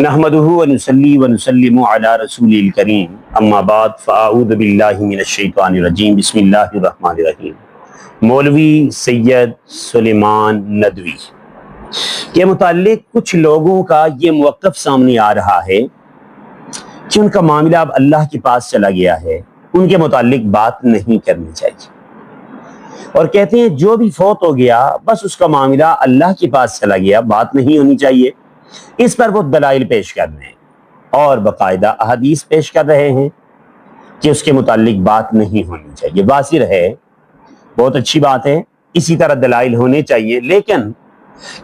نحمدہ ونصلی ونسلم علی رسول الکریم اما بعد فاعوذ باللہ من الشیطان الرجیم بسم اللہ الرحمن الرحیم۔ مولوی سید سلیمان ندوی کے متعلق کچھ لوگوں کا یہ موقف سامنے آ رہا ہے کہ ان کا معاملہ اب اللہ کے پاس چلا گیا ہے، ان کے متعلق بات نہیں کرنی چاہیے، اور کہتے ہیں جو بھی فوت ہو گیا بس اس کا معاملہ اللہ کے پاس چلا گیا، بات نہیں ہونی چاہیے۔ اس پر وہ دلائل پیش کر رہے ہیں اور باقاعدہ احادیث پیش کر رہے ہیں کہ اس کے متعلق بات نہیں ہونی چاہیے۔ واضح ہے، بہت اچھی بات ہے، اسی طرح دلائل ہونے چاہیے، لیکن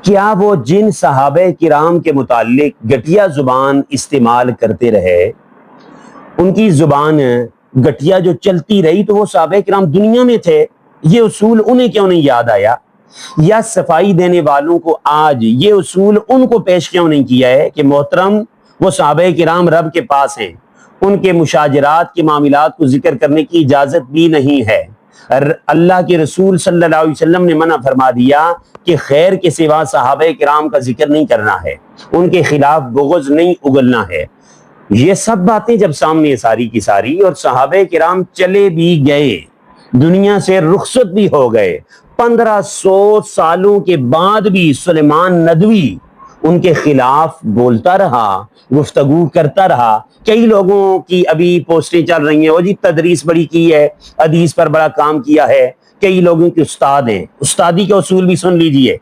کیا وہ جن صحابہ کرام کے متعلق گھٹیا زبان استعمال کرتے رہے، ان کی زبان گھٹیا جو چلتی رہی، تو وہ صحابہ کرام دنیا میں تھے، یہ اصول انہیں کیوں نہیں یاد آیا؟ یا صفائی دینے والوں کو آج یہ اصول ان کو پیش کیوں نہیں کیا ہے کہ محترم وہ صحابہ کرام رب کے پاس ہیں، ان کے مشاجرات کے معاملات کو ذکر کرنے کی اجازت بھی نہیں ہے۔ اللہ کے رسول صلی اللہ علیہ وسلم نے منع فرما دیا کہ خیر کے سوا صحابہ کرام کا ذکر نہیں کرنا ہے، ان کے خلاف بغض نہیں اگلنا ہے۔ یہ سب باتیں جب سامنے ساری کی ساری، اور صحابہ کرام چلے بھی گئے، دنیا سے رخصت بھی ہو گئے، 1500 سالوں کے بعد بھی سلیمان ندوی ان کے خلاف بولتا رہا، گفتگو کرتا رہا۔ کئی لوگوں کی ابھی پوسٹیں چل رہی ہیں، وہ جی تدریس بڑی کی ہے، حدیث پر بڑا کام کیا ہے۔ کئی لوگوں کے استاد ہیں، استادی کے اصول بھی سن لیجئے۔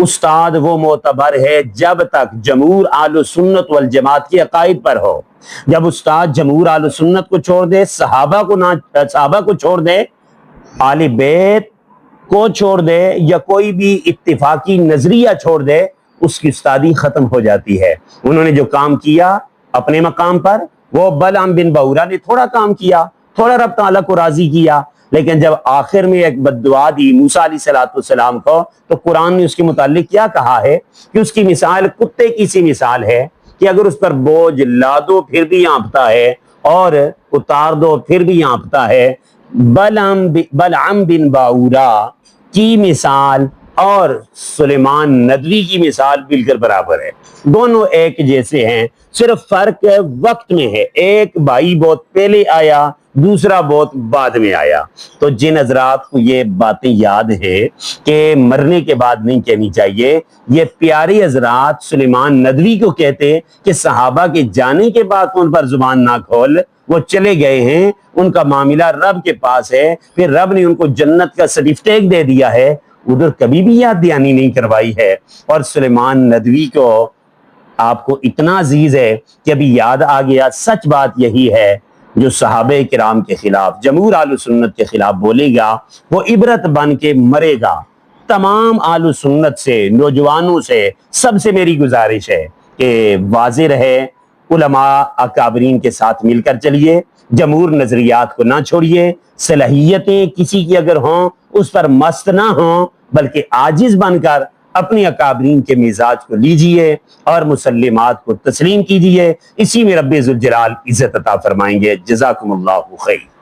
استاد وہ معتبر ہے جب تک جمہور اہل سنت والجماعت کے عقائد پر ہو۔ جب استاد جمہور اہل سنت کو چھوڑ دے، صحابہ کو چھوڑ دے، اہل بیت کو چھوڑ دے، یا کوئی بھی اتفاقی نظریہ چھوڑ دے، اس کی استادی ختم ہو جاتی ہے۔ انہوں نے جو کام کیا اپنے مقام پر، وہ بلعام بن بعورہ نے تھوڑا کام کیا، تھوڑا رب تعالیٰ کو راضی کیا، لیکن جب آخر میں ایک بد دعا دی موسیٰ علیہ السلام کو، تو قرآن نے اس کے متعلق کیا کہا ہے کہ اس کی مثال کتے کی سی مثال ہے کہ اگر اس پر بوجھ لا دو پھر بھی ہانپتا ہے، اور اتار دو پھر بھی ہانپتا ہے۔ بلعام بن بعورہ کی مثال اور سلیمان ندوی کی مثال بالکل برابر ہے، دونوں ایک جیسے ہیں، صرف فرق وقت میں ہے۔ ایک بھائی بہت پہلے آیا، دوسرا بہت بعد میں آیا۔ تو جن حضرات کو یہ باتیں یاد ہے کہ مرنے کے بعد نہیں کہنی چاہیے، یہ پیارے حضرات سلیمان ندوی کو کہتے کہ صحابہ کے جانے کے بعد ان پر زبان نہ کھول، وہ چلے گئے ہیں، ان کا معاملہ رب کے پاس ہے، پھر رب نے ان کو جنت کا سرٹیفکیٹ دے دیا ہے، ادھر کبھی بھی یاد دہانی نہیں کروائی ہے۔ اور سلیمان ندوی کو آپ کو اتنا عزیز ہے کہ ابھی یاد آ گیا۔ سچ بات یہی ہے، جو صحابہ کرام کے خلاف، جمہور اہل سنت کے خلاف بولے گا، وہ عبرت بن کے مرے گا۔ تمام اہل سنت سے، نوجوانوں سے، سب سے میری گزارش ہے کہ واضح رہے، علماء اکابرین کے ساتھ مل کر چلیے، جمہور نظریات کو نہ چھوڑیے، صلاحیتیں کسی کی اگر ہوں اس پر مست نہ ہوں، بلکہ عاجز بن کر اپنے اکابرین کے مزاج کو لیجئے اور مسلمات کو تسلیم کیجئے۔ اسی میں رب ذوالجلال عزت عطا فرمائیں گے۔ جزاکم اللہ خیر۔